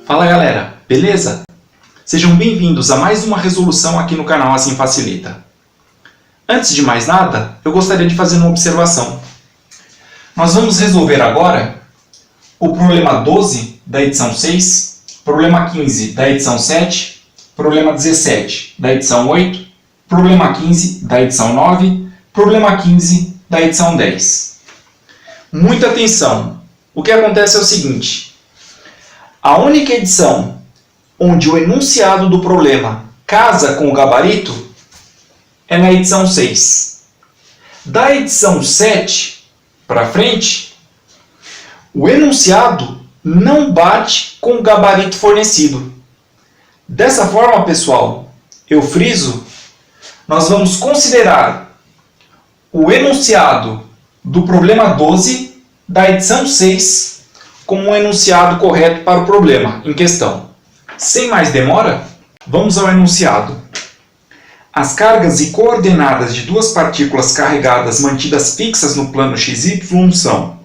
Fala galera, beleza? Sejam bem-vindos a mais uma resolução aqui no canal Assim Facilita. Antes de mais nada, eu gostaria de fazer uma observação. Nós vamos resolver agora o problema 12 da edição 6, problema 15 da edição 7, problema 17 da edição 8, problema 15 da edição 9, problema 15 da edição 10. Muita atenção! O que acontece é o seguinte: a única edição onde o enunciado do problema casa com o gabarito é na edição 6. Da edição 7 para frente, o enunciado não bate com o gabarito fornecido. Dessa forma, pessoal, eu friso, nós vamos considerar o enunciado do problema 12 da edição 6 como um enunciado correto para o problema em questão. Sem mais demora, vamos ao enunciado. As cargas e coordenadas de duas partículas carregadas mantidas fixas no plano XY são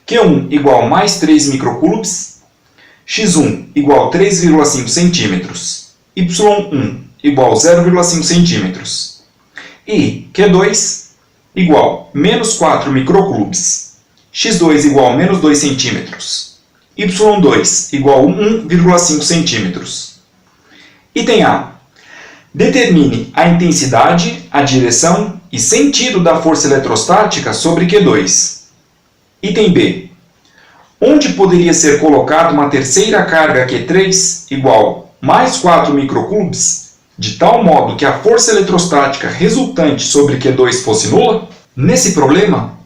Q1 igual a mais 3 microcoulombs, X1 igual a 3,5 cm, Y1 igual a 0,5 cm e Q2 igual a menos 4 microcoulombs, X2 igual a menos 2 cm, Y2 igual a 1,5 cm. Item A. Determine a intensidade, a direção e sentido da força eletrostática sobre Q2. Item B. Onde poderia ser colocada uma terceira carga Q3 igual a mais 4 microcoulombs, de tal modo que a força eletrostática resultante sobre Q2 fosse nula? Nesse problema,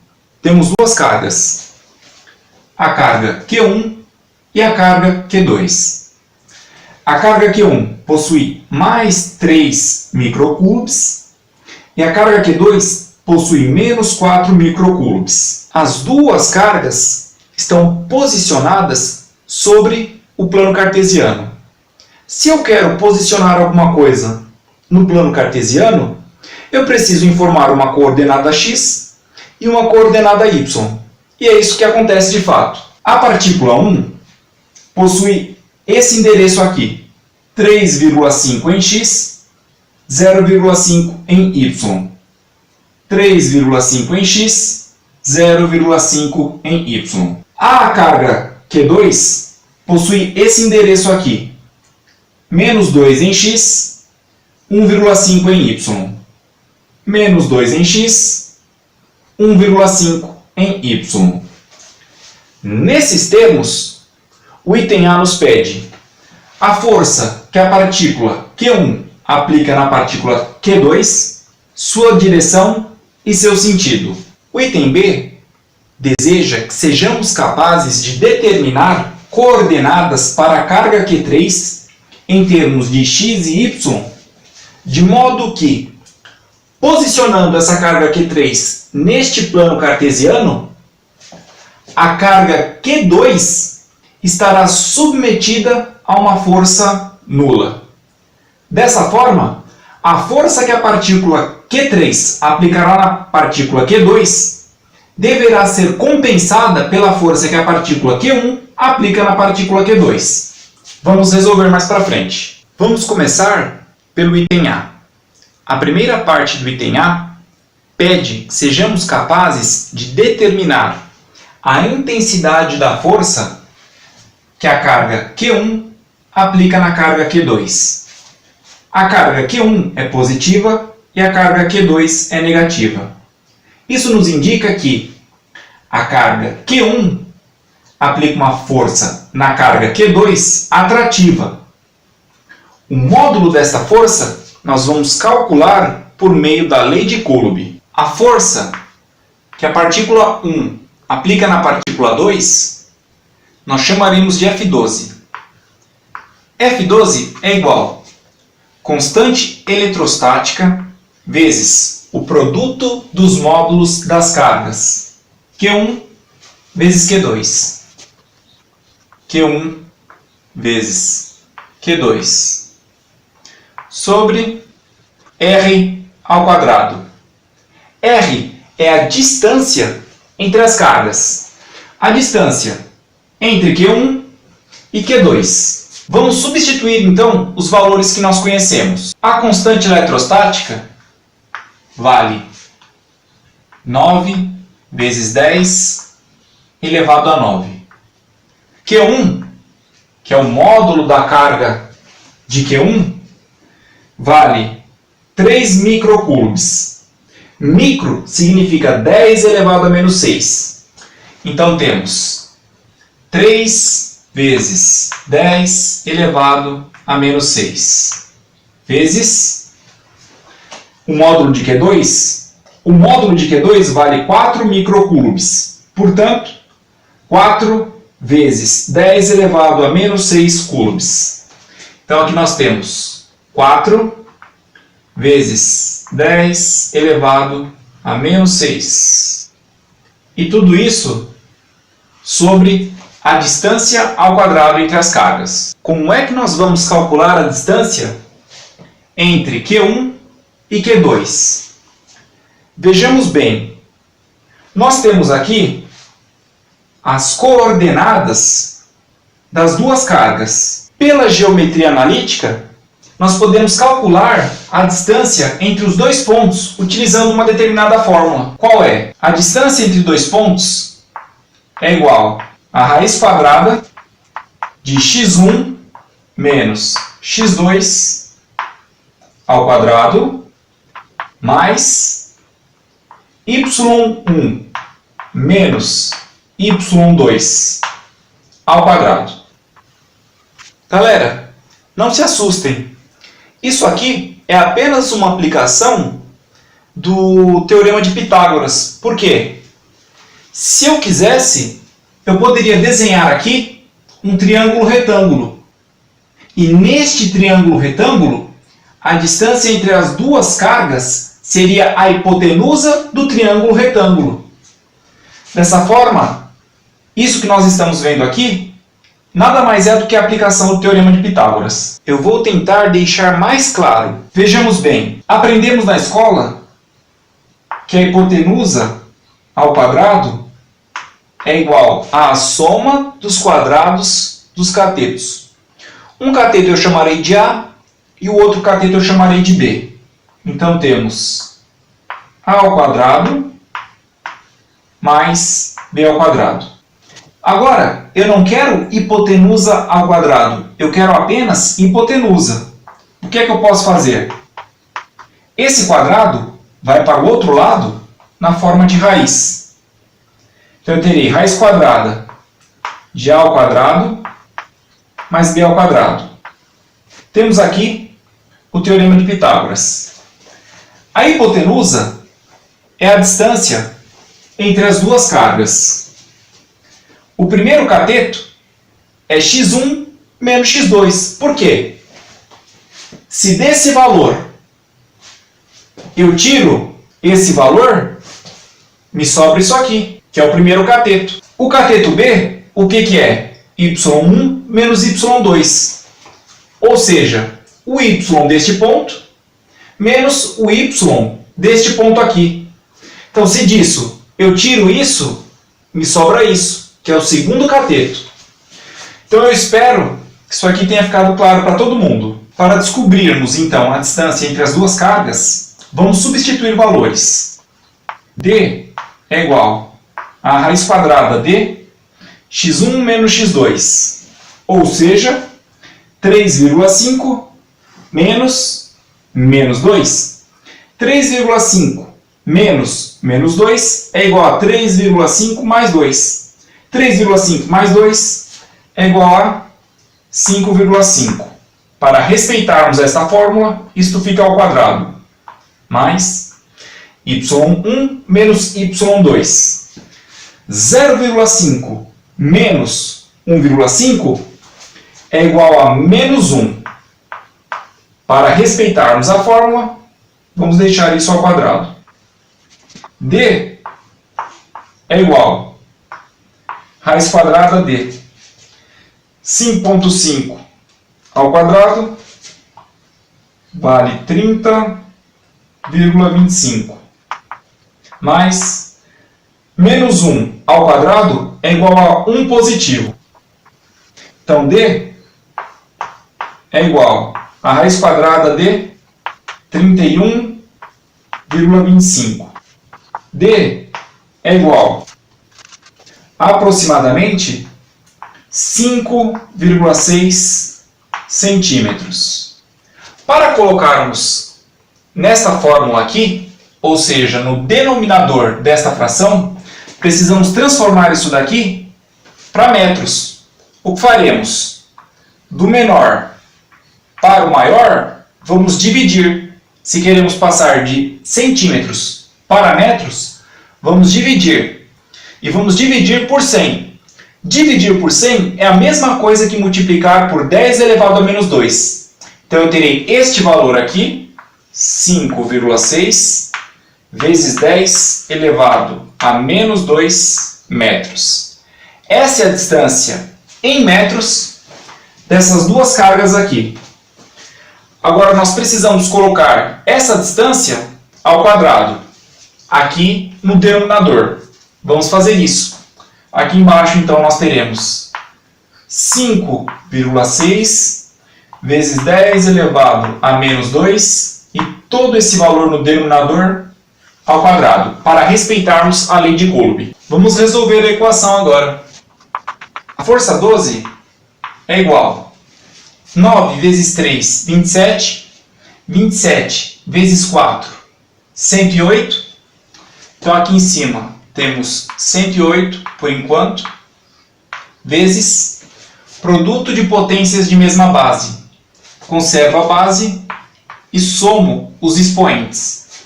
temos duas cargas, a carga Q1 e a carga Q2. A carga Q1 possui mais 3 microcoulombs e a carga Q2 possui menos 4 microcoulombs. As duas cargas estão posicionadas sobre o plano cartesiano. Se eu quero posicionar alguma coisa no plano cartesiano, eu preciso informar uma coordenada x e uma coordenada y. E é isso que acontece de fato. A partícula 1 possui esse endereço aqui, 3,5 em x, 0,5 em y. 3,5 em x, 0,5 em y. A carga Q2 possui esse endereço aqui, menos 2 em x, 1,5 em y. Menos 2 em x, 1,5 em y. Nesses termos, o item A nos pede a força que a partícula Q1 aplica na partícula Q2, sua direção e seu sentido. O item B deseja que sejamos capazes de determinar coordenadas para a carga Q3 em termos de x e y, de modo que, posicionando essa carga Q3 neste plano cartesiano, a carga Q2 estará submetida a uma força nula. Dessa forma, a força que a partícula Q3 aplicará na partícula Q2 deverá ser compensada pela força que a partícula Q1 aplica na partícula Q2. Vamos resolver mais para frente. Vamos começar pelo item A. A primeira parte do item A pede que sejamos capazes de determinar a intensidade da força que a carga Q1 aplica na carga Q2. A carga Q1 é positiva e a carga Q2 é negativa. Isso nos indica que a carga Q1 aplica uma força na carga Q2 atrativa. O módulo desta força nós vamos calcular por meio da lei de Coulomb. A força que a partícula 1 aplica na partícula 2, nós chamaremos de F12. F12 é igual a constante eletrostática vezes o produto dos módulos das cargas Q1 vezes Q2. Q1 vezes Q2 sobre R ao quadrado. R é a distância entre as cargas. A distância entre Q1 e Q2. Vamos substituir, então, os valores que nós conhecemos. A constante eletrostática vale 9 vezes 10 elevado a 9. Q1, que é o módulo da carga de Q1, vale 3 microcoulombs. Micro significa 10 elevado a menos 6. Então temos 3 vezes 10 elevado a menos 6 vezes o módulo de Q2. O módulo de Q2 vale 4 microcoulombs. Portanto, 4 vezes 10 elevado a menos 6 coulombs. Então aqui nós temos 4 vezes 10 elevado a menos 6. E tudo isso sobre a distância ao quadrado entre as cargas. Como é que nós vamos calcular a distância entre Q1 e Q2? Vejamos bem. Nós temos aqui as coordenadas das duas cargas. Pela geometria analítica, nós podemos calcular a distância entre os dois pontos utilizando uma determinada fórmula. Qual é? A distância entre dois pontos é igual a raiz quadrada de x1 menos x2 ao quadrado mais y1 menos y2 ao quadrado. Galera, não se assustem. Isso aqui é apenas uma aplicação do Teorema de Pitágoras. Por quê? Se eu quisesse, eu poderia desenhar aqui um triângulo retângulo. E neste triângulo retângulo, a distância entre as duas cargas seria a hipotenusa do triângulo retângulo. Dessa forma, isso que nós estamos vendo aqui, nada mais é do que a aplicação do Teorema de Pitágoras. Eu vou tentar deixar mais claro. Vejamos bem, aprendemos na escola que a hipotenusa ao quadrado é igual à soma dos quadrados dos catetos. Um cateto eu chamarei de A e o outro cateto eu chamarei de B. Então temos A ao quadrado mais B ao quadrado. Agora, eu não quero hipotenusa ao quadrado, eu quero apenas hipotenusa. O que é que eu posso fazer? Esse quadrado vai para o outro lado na forma de raiz. Então eu terei raiz quadrada de A ao quadrado mais B ao quadrado. Temos aqui o Teorema de Pitágoras. A hipotenusa é a distância entre as duas cargas. O primeiro cateto é x1 menos x2. Por quê? Se desse valor eu tiro esse valor, me sobra isso aqui, que é o primeiro cateto. O cateto B, o que é? y1 menos y2. Ou seja, o y deste ponto menos o y deste ponto aqui. Então, se disso eu tiro isso, me sobra isso, que é o segundo cateto. Então, eu espero que isso aqui tenha ficado claro para todo mundo. Para descobrirmos, então, a distância entre as duas cargas, vamos substituir valores. D é igual a raiz quadrada de x1 menos x2. Ou seja, 3,5 menos 2. 3,5 menos 2 é igual a 3,5 mais 2. 3,5 mais 2 é igual a 5,5. Para respeitarmos esta fórmula, isto fica ao quadrado. Mais y1 menos y2. 0,5 menos 1,5 é igual a menos 1. Para respeitarmos a fórmula, vamos deixar isso ao quadrado. D é igual a raiz quadrada de 5,5 ao quadrado vale 30,25. Mais menos 1 ao quadrado é igual a 1 positivo. Então, D é igual a raiz quadrada de 31,25. D é igual a aproximadamente 5,6 centímetros. Para colocarmos nesta fórmula aqui, ou seja, no denominador desta fração, precisamos transformar isso daqui para metros. O que faremos? Do menor para o maior, vamos dividir. Se queremos passar de centímetros para metros, vamos dividir. E vamos dividir por 100. Dividir por 100 é a mesma coisa que multiplicar por 10 elevado a menos 2. Então eu terei este valor aqui, 5,6 vezes 10 elevado a menos 2 metros. Essa é a distância em metros dessas duas cargas aqui. Agora nós precisamos colocar essa distância ao quadrado, aqui no denominador. Vamos fazer isso. Aqui embaixo, então, nós teremos 5,6 vezes 10 elevado a menos 2 e todo esse valor no denominador ao quadrado, para respeitarmos a lei de Coulomb. Vamos resolver a equação agora. A força 12 é igual a 9 vezes 3, 27. 27 vezes 4, 108. Então aqui em cima temos 108 por enquanto, vezes produto de potências de mesma base. Conservo a base e somo os expoentes.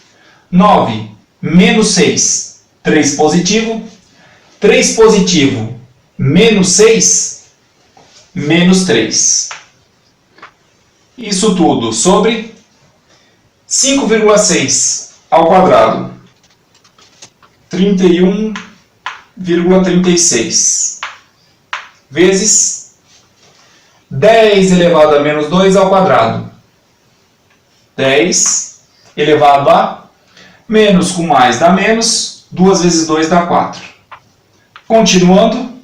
9 menos 6, 3 positivo. 3 positivo menos 6, menos 3. Isso tudo sobre 5,6 ao quadrado, 31,36, vezes 10 elevado a menos 2 ao quadrado. 10 elevado a menos com mais dá menos, 2 vezes 2 dá 4. Continuando,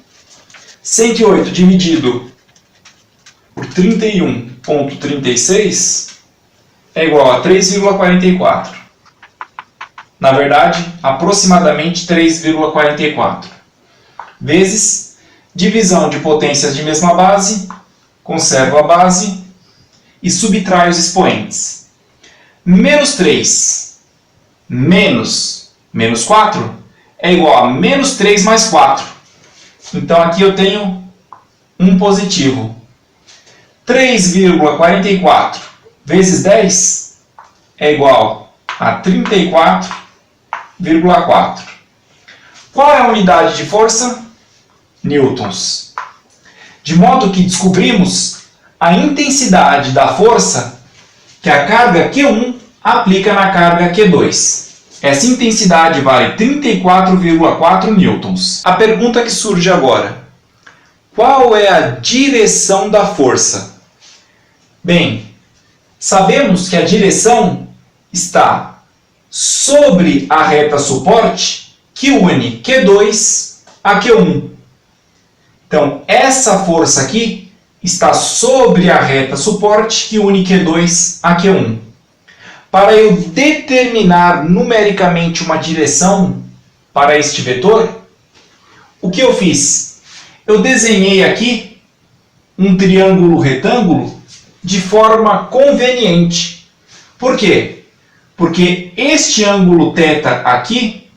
108 dividido por 31,36 é igual a 3,44. Na verdade, aproximadamente 3,44. Vezes divisão de potências de mesma base, conservo a base e subtraio os expoentes. Menos 3 menos 4 é igual a menos 3 mais 4. Então aqui eu tenho um positivo. 3,44 vezes 10 é igual a 34,4. Qual é a unidade de força? Newtons. De modo que descobrimos a intensidade da força que a carga Q1 aplica na carga Q2. Essa intensidade vale 34,4 newtons. A pergunta que surge agora: qual é a direção da força? Bem, sabemos que a direção está sobre a reta suporte que une Q2 a Q1. Então, essa força aqui está sobre a reta suporte que une Q2 a Q1. Para eu determinar numericamente uma direção para este vetor, o que eu fiz? Eu desenhei aqui um triângulo retângulo de forma conveniente. Por quê? Porque este ângulo θ aqui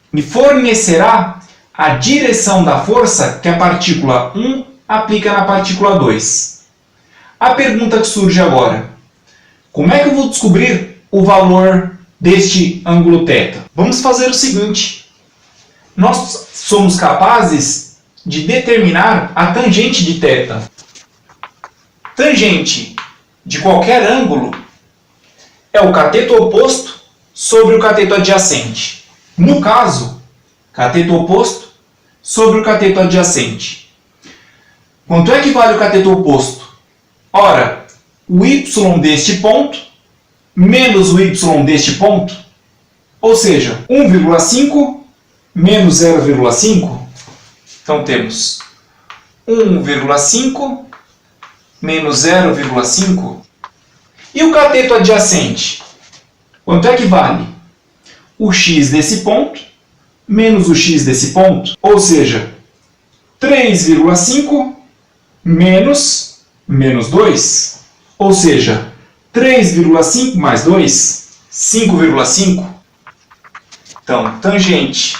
me fornecerá a direção da força que a partícula 1 aplica na partícula 2. A pergunta que surge agora: como é que eu vou descobrir o valor deste ângulo θ? Vamos fazer o seguinte: nós somos capazes de determinar a tangente de θ. Tangente de qualquer ângulo é o cateto oposto sobre o cateto adjacente. No caso, cateto oposto sobre o cateto adjacente. Quanto é que vale o cateto oposto? Ora, o y deste ponto menos o y deste ponto, ou seja, 1,5 menos 0,5. Então temos 1,5 menos 0,5. E o cateto adjacente? Quanto é que vale? O x desse ponto menos o x desse ponto, ou seja, 3,5 menos 2, ou seja, 3,5 mais 2, 5,5. Então, tangente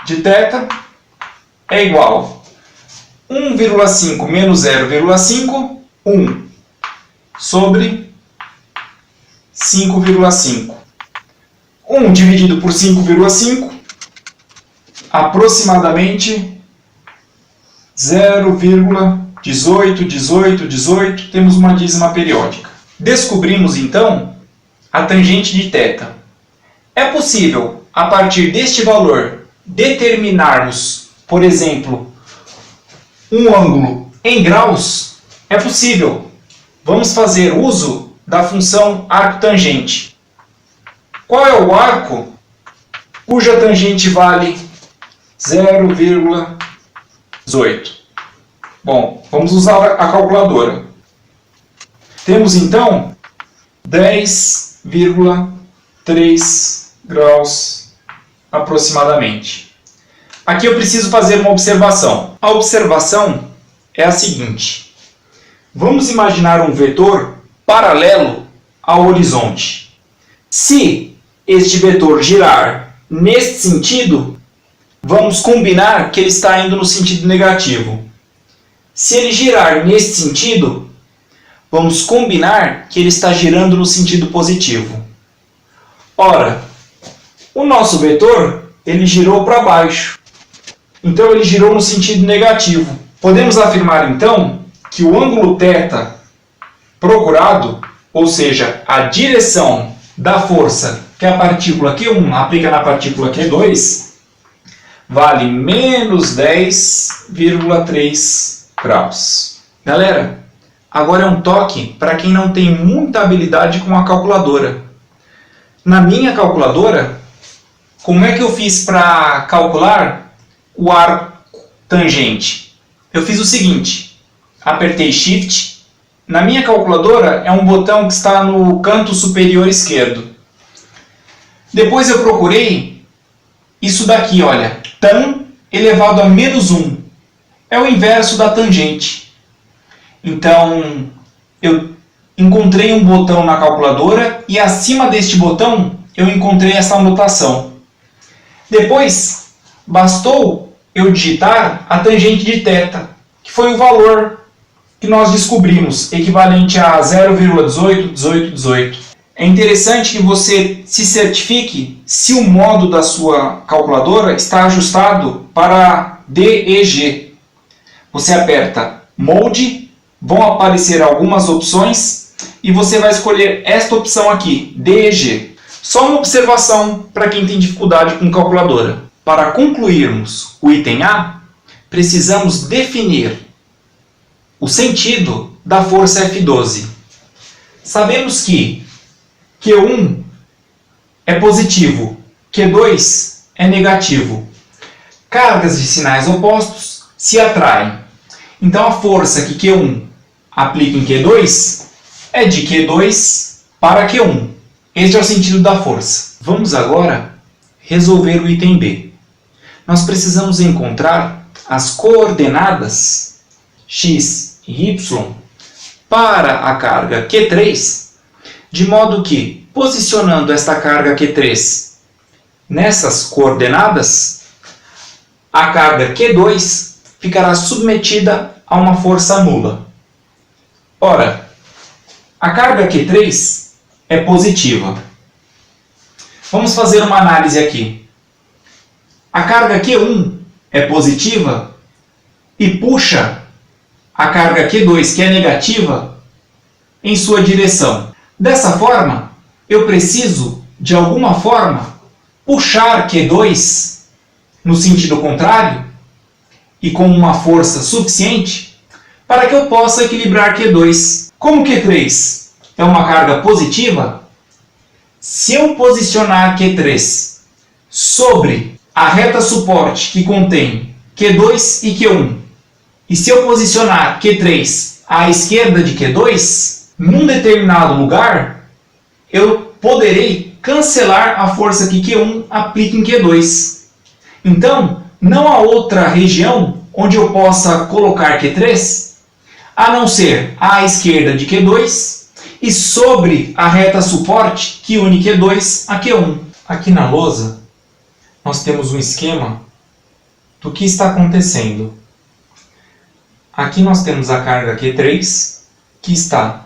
de θ é igual a 1,5 menos 0,5, 1 sobre 5,5. 1 dividido por 5,5, aproximadamente 0,18, temos uma dízima periódica. Descobrimos, então, a tangente de θ. É possível, a partir deste valor, determinarmos, por exemplo, um ângulo em graus? É possível. Vamos fazer uso da função arco-tangente. Qual é o arco cuja tangente vale 0,18? Bom, vamos usar a calculadora. Temos então 10,3 graus aproximadamente. Aqui eu preciso fazer uma observação. A observação é a seguinte. Vamos imaginar um vetor paralelo ao horizonte. Se este vetor girar neste sentido, vamos combinar que ele está indo no sentido negativo. Se ele girar neste sentido, vamos combinar que ele está girando no sentido positivo. Ora, o nosso vetor, ele girou para baixo. Então ele girou no sentido negativo. Podemos afirmar então que o ângulo θ procurado, ou seja, a direção da força que a partícula Q1 aplica na partícula Q2, vale menos 10,3 graus. Galera, agora é um toque para quem não tem muita habilidade com a calculadora. Na minha calculadora, como é que eu fiz para calcular o arco tangente? Eu fiz o seguinte, apertei Shift. Na minha calculadora é um botão que está no canto superior esquerdo. Depois eu procurei isso daqui, olha, tan elevado a menos 1. É o inverso da tangente. Então, eu encontrei um botão na calculadora e acima deste botão eu encontrei essa anotação. Depois, bastou eu digitar a tangente de θ, que foi o valor que nós descobrimos, equivalente a 0,18. É interessante que você se certifique se o modo da sua calculadora está ajustado para DEG. Você aperta Mode, vão aparecer algumas opções e você vai escolher esta opção aqui, DEG. Só uma observação para quem tem dificuldade com calculadora. Para concluirmos o item A, precisamos definir o sentido da força F12. Sabemos que Q1 é positivo, Q2 é negativo. Cargas de sinais opostos se atraem. Então a força que Q1 aplica em Q2 é de Q2 para Q1. Este é o sentido da força. Vamos agora resolver o item B. Nós precisamos encontrar as coordenadas x e y para a carga Q3, de modo que, posicionando esta carga Q3 nessas coordenadas, a carga Q2 ficará submetida a uma força nula. Ora, a carga Q3 é positiva. Vamos fazer uma análise aqui. A carga Q1 é positiva e puxa a carga Q2, que é negativa, em sua direção. Dessa forma, eu preciso, de alguma forma, puxar Q2 no sentido contrário e com uma força suficiente para que eu possa equilibrar Q2. Como Q3 é uma carga positiva, se eu posicionar Q3 sobre a reta suporte que contém Q2 e Q1 E se eu posicionar Q3 à esquerda de Q2, num determinado lugar, eu poderei cancelar a força que Q1 aplica em Q2. Então, não há outra região onde eu possa colocar Q3, a não ser à esquerda de Q2 e sobre a reta suporte que une Q2 a Q1. Aqui na lousa, nós temos um esquema do que está acontecendo. Aqui nós temos a carga Q3, que está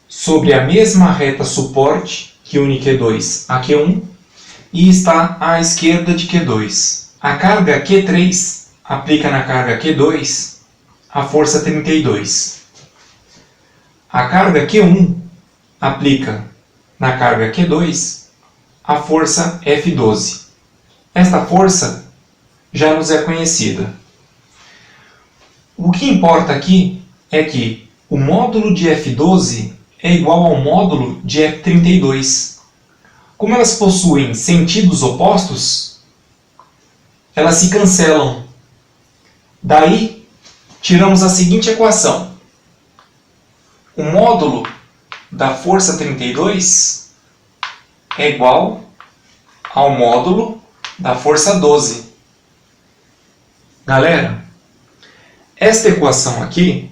sobre a mesma reta suporte que une Q2 a Q1 e está à esquerda de Q2. A carga Q3 aplica na carga Q2 a força 32. A carga Q1 aplica na carga Q2 a força F12. Esta força já nos é conhecida. O que importa aqui é que o módulo de F12 é igual ao módulo de F32. Como elas possuem sentidos opostos, elas se cancelam. Daí, tiramos a seguinte equação. O módulo da força 32 é igual ao módulo da força 12. Galera, esta equação aqui,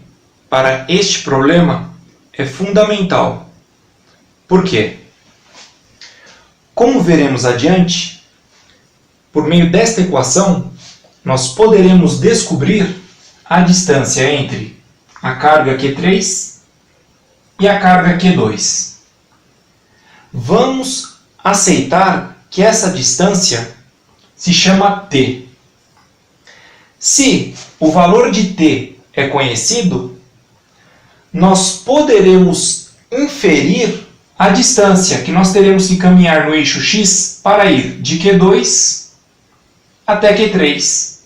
para este problema, é fundamental. Por quê? Como veremos adiante, por meio desta equação, nós poderemos descobrir a distância entre a carga Q3 e a carga Q2. Vamos aceitar que essa distância se chama T. Se o valor de T é conhecido, nós poderemos inferir a distância que nós teremos que caminhar no eixo X para ir de Q2 até Q3.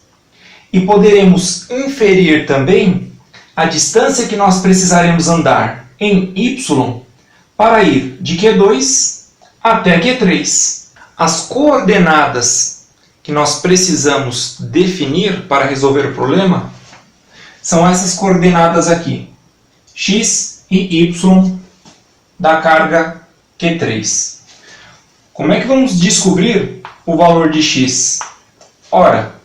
E poderemos inferir também a distância que nós precisaremos andar em Y para ir de Q2 até Q3. As coordenadas que nós precisamos definir para resolver o problema são essas coordenadas aqui, X e Y da carga Q3. Como é que vamos descobrir o valor de X? Ora,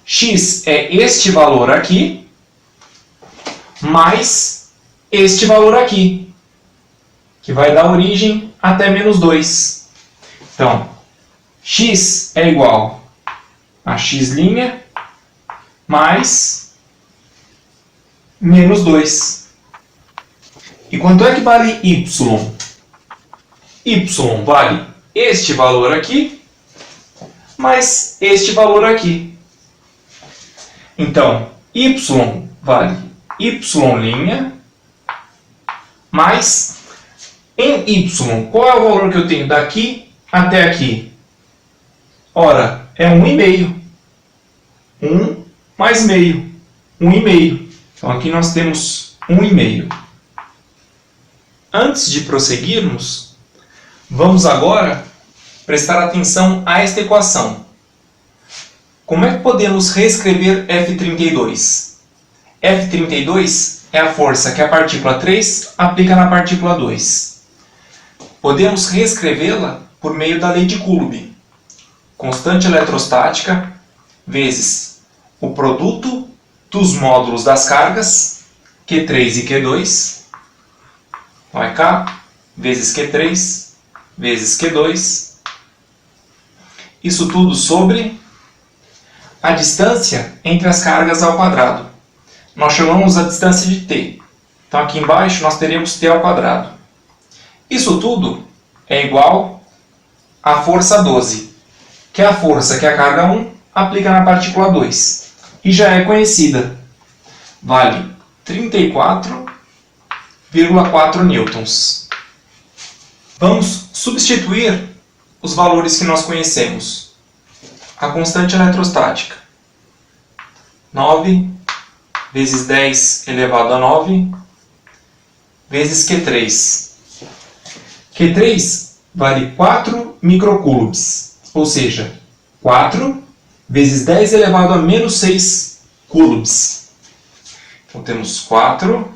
X é este valor aqui, mais este valor aqui, que vai dar origem até menos 2. Então, X é igual a X' mais menos 2. E quanto é que vale Y? Y vale este valor aqui, mais este valor aqui. Então, Y vale Y' mais em Y. Qual é o valor que eu tenho daqui até aqui? Ora, é 1,5. 1 mais meio. 1,5. Então, aqui nós temos 1,5. Antes de prosseguirmos, vamos agora prestar atenção a esta equação. Como é que podemos reescrever F32? F32 é a força que a partícula 3 aplica na partícula 2. Podemos reescrevê-la por meio da lei de Coulomb. Constante eletrostática vezes o produto dos módulos das cargas, Q3 e Q2, então é K vezes Q3 vezes Q2. Isso tudo sobre a distância entre as cargas ao quadrado. Nós chamamos a distância de T. Então aqui embaixo nós teremos T ao quadrado. Isso tudo é igual à força 12, que é a força que a carga 1 aplica na partícula 2. E já é conhecida. Vale 34,4 newtons. Vamos substituir os valores que nós conhecemos. A constante eletrostática. 9 vezes 10 elevado a 9 vezes Q3. Q3 vale 4 microcoulombs, ou seja, 4 vezes 10 elevado a menos 6 coulombs. Então temos 4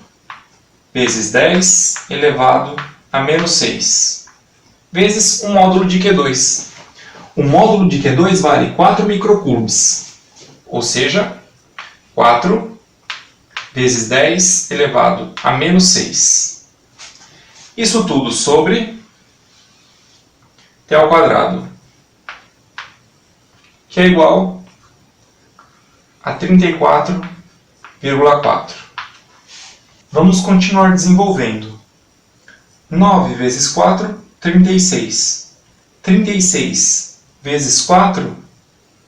vezes 10 elevado a menos 6, vezes um módulo de Q2. O módulo de Q2 vale 4 microcoulombs, ou seja, 4 vezes 10 elevado a menos 6. Isso tudo sobre T ao quadrado, que é igual a 34,4. Vamos continuar desenvolvendo. 9 vezes 4, 36. 36 vezes 4,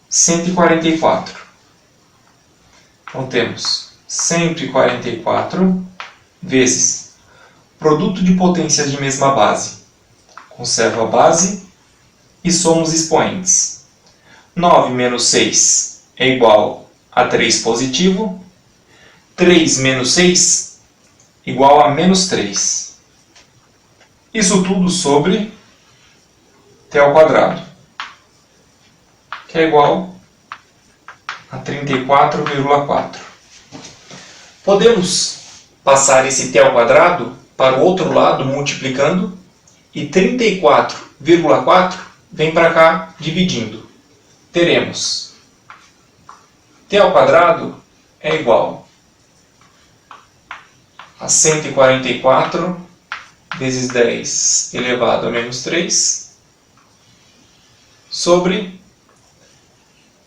144. Então temos 144 vezes produto de potências de mesma base. Conservo a base e somos expoentes. 9 menos 6 é igual a 3 positivo. 3 menos 6 igual a menos 3. Isso tudo sobre T ao quadrado, que é igual a 34,4. Podemos passar esse T ao quadrado para o outro lado multiplicando, e 34,4 vem para cá dividindo. Teremos T ao quadrado é igual a 144 vezes 10 elevado a menos 3 sobre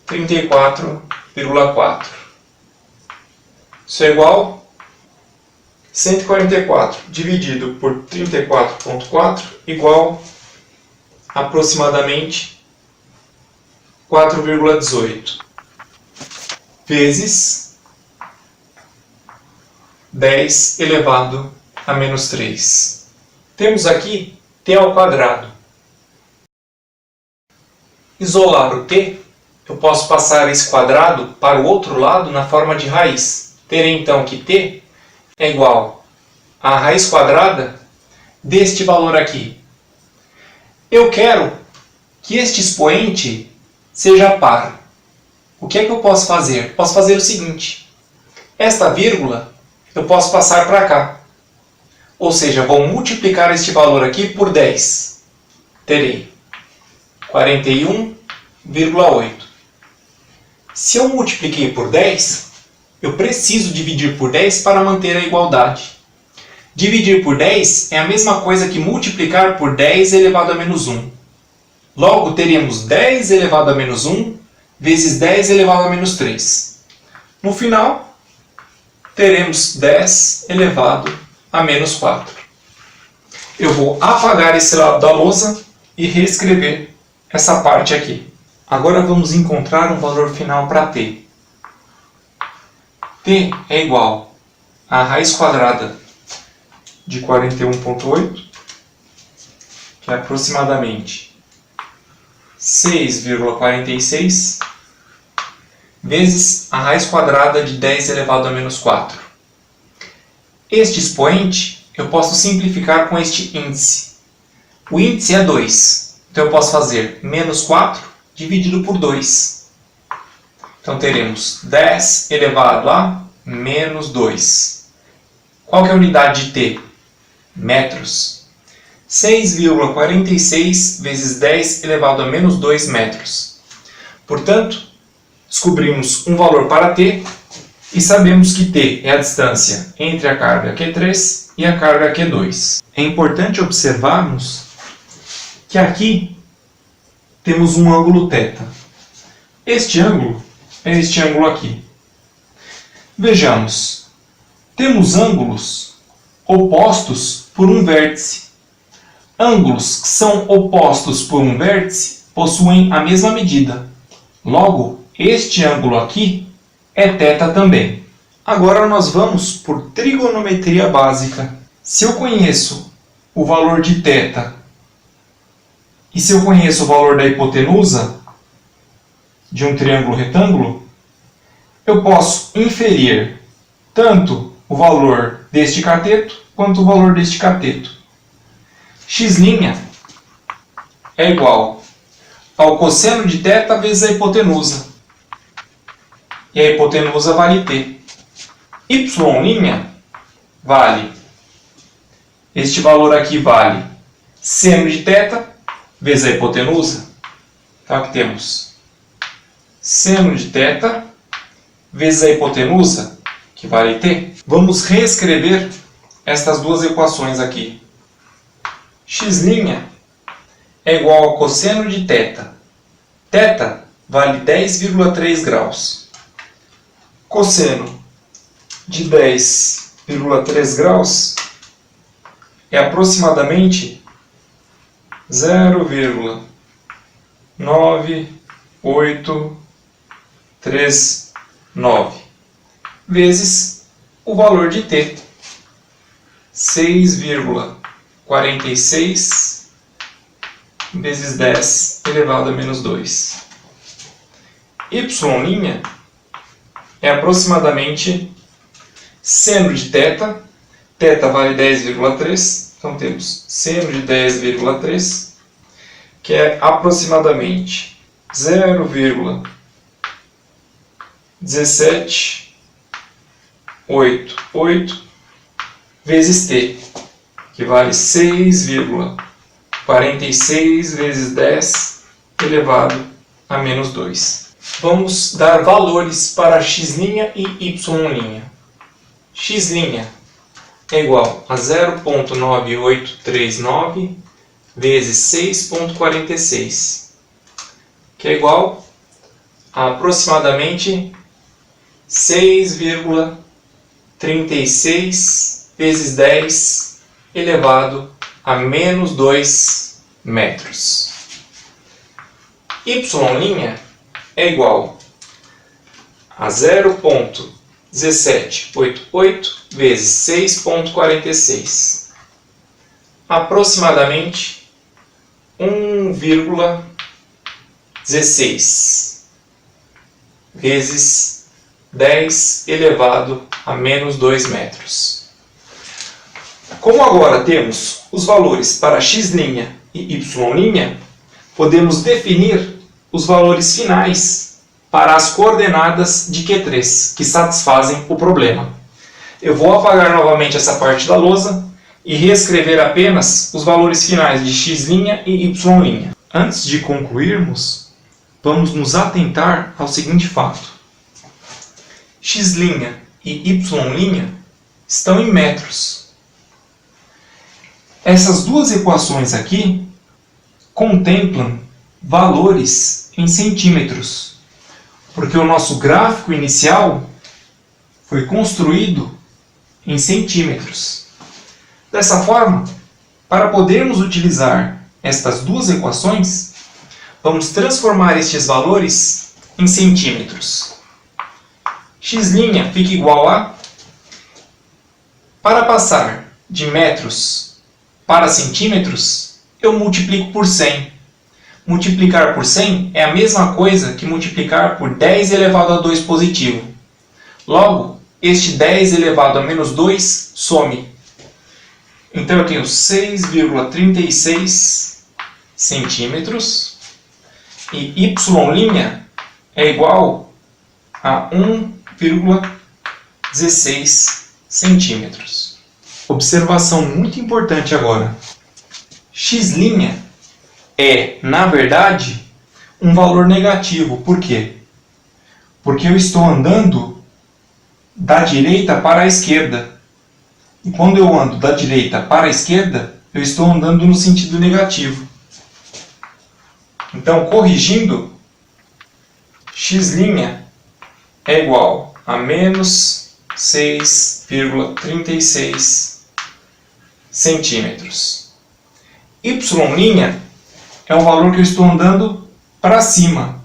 34,4. Isso é igual a 144 dividido por 34,4 igual a aproximadamente 4,18 vezes 10 elevado a menos 3. Temos aqui T ao quadrado. Isolar o T, eu posso passar esse quadrado para o outro lado na forma de raiz. Terei então que T é igual a raiz quadrada deste valor aqui. Eu quero que este expoente seja par. O que é que eu posso fazer? Posso fazer o seguinte. Esta vírgula eu posso passar para cá. Ou seja, vou multiplicar este valor aqui por 10. Terei 41,8. Se eu multipliquei por 10, eu preciso dividir por 10 para manter a igualdade. Dividir por 10 é a mesma coisa que multiplicar por 10 elevado a menos 1. Logo, teremos 10 elevado a menos 1 vezes 10 elevado a menos 3. No final, teremos 10 elevado a menos 4. Eu vou apagar esse lado da lousa e reescrever essa parte aqui. Agora vamos encontrar um valor final para t. T é igual a raiz quadrada de 41,8, que é aproximadamente 6,46, vezes a raiz quadrada de 10 elevado a menos 4. Este expoente eu posso simplificar com este índice. O índice é 2, então eu posso fazer menos 4 dividido por 2. Então teremos 10 elevado a menos 2. Qual que é a unidade de t? Metros. 6,46 vezes 10 elevado a menos 2 metros. Portanto, descobrimos um valor para t e sabemos que t é a distância entre a carga Q3 e a carga Q2. É importante observarmos que aqui temos um ângulo θ. Este ângulo é este ângulo aqui. Vejamos, temos ângulos opostos por um vértice. Ângulos que são opostos por um vértice possuem a mesma medida. Logo, este ângulo aqui é θ também. Agora nós vamos por trigonometria básica. Se eu conheço o valor de θ e se eu conheço o valor da hipotenusa de um triângulo retângulo, eu posso inferir tanto o valor deste cateto quanto o valor deste cateto. X' é igual ao cosseno de θ vezes a hipotenusa. E a hipotenusa vale t. y' vale, este valor aqui vale seno de θ vezes a hipotenusa. Então aqui temos seno de θ vezes a hipotenusa, que vale t. Vamos reescrever estas duas equações aqui. X' é igual a cosseno de θ. θ vale 10,3 graus. Cosseno de 10,3 graus é aproximadamente 0,9839 vezes o valor de t, 6,46 vezes 10 elevado a menos 2. Y' é aproximadamente seno de θ. θ vale 10,3, então temos seno de 10,3, que é aproximadamente 0,1788 vezes t, que vale 6,46 vezes 10 elevado a menos 2. Vamos dar valores para x' e y'. X' é igual a 0,9839 vezes 6,46, que é igual a aproximadamente 6,36 vezes 10 elevado a menos 2 metros. Y' é igual a 0,1788 vezes 6,46, aproximadamente 1,16 vezes 10 elevado a menos 2 metros. Como agora temos os valores para x' e y', podemos definir os valores finais para as coordenadas de Q3, que satisfazem o problema. Eu vou apagar novamente essa parte da lousa e reescrever apenas os valores finais de x' e y'. Antes de concluirmos, vamos nos atentar ao seguinte fato. X' e y' estão em metros. Essas duas equações aqui contemplam valores em centímetros, porque o nosso gráfico inicial foi construído em centímetros. Dessa forma, para podermos utilizar estas duas equações, vamos transformar estes valores em centímetros. X' fica igual a, para passar de metros para centímetros, eu multiplico por 100. Multiplicar por 100 é a mesma coisa que multiplicar por 10 elevado a 2 positivo. Logo, este 10 elevado a menos 2 some. Então eu tenho 6,36 centímetros e y' é igual a 1,16 centímetros. Observação muito importante agora. X' é, na verdade, um valor negativo. Por quê? Porque eu estou andando da direita para a esquerda. E quando eu ando da direita para a esquerda, eu estou andando no sentido negativo. Então, corrigindo, x' é igual a menos 6,36 centímetros. Y' é um valor que eu estou andando para cima.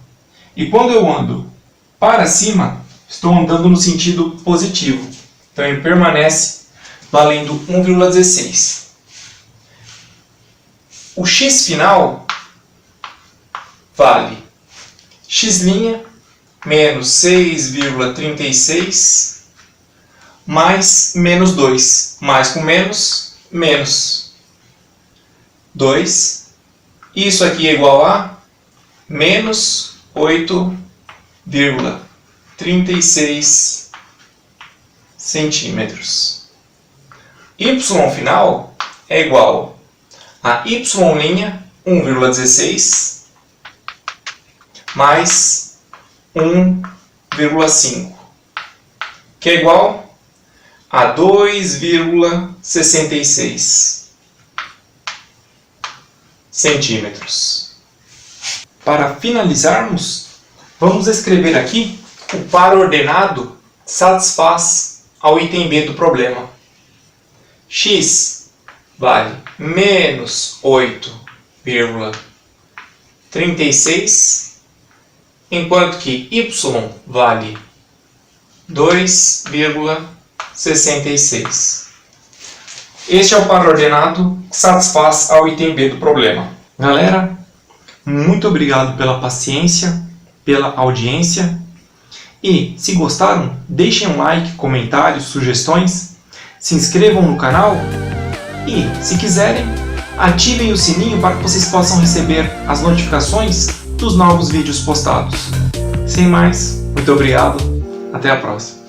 E quando eu ando para cima, estou andando no sentido positivo. Então ele permanece valendo 1,16. O x final vale x' menos 6,36 mais menos 2. Mais com menos, menos 2. Isso aqui é igual a menos 8,36 centímetros. Y final é igual a y' 1,16 mais 1,5, que é igual a 2,66 centímetros. Para finalizarmos, vamos escrever aqui o par ordenado que satisfaz ao item B do problema. X vale menos 8,36, enquanto que y vale 2,66. Este é o par ordenado que satisfaz ao item B do problema. Galera, muito obrigado pela paciência, pela audiência. E, se gostaram, deixem um like, comentários, sugestões, se inscrevam no canal e, se quiserem, ativem o sininho para que vocês possam receber as notificações dos novos vídeos postados. Sem mais, muito obrigado, até a próxima.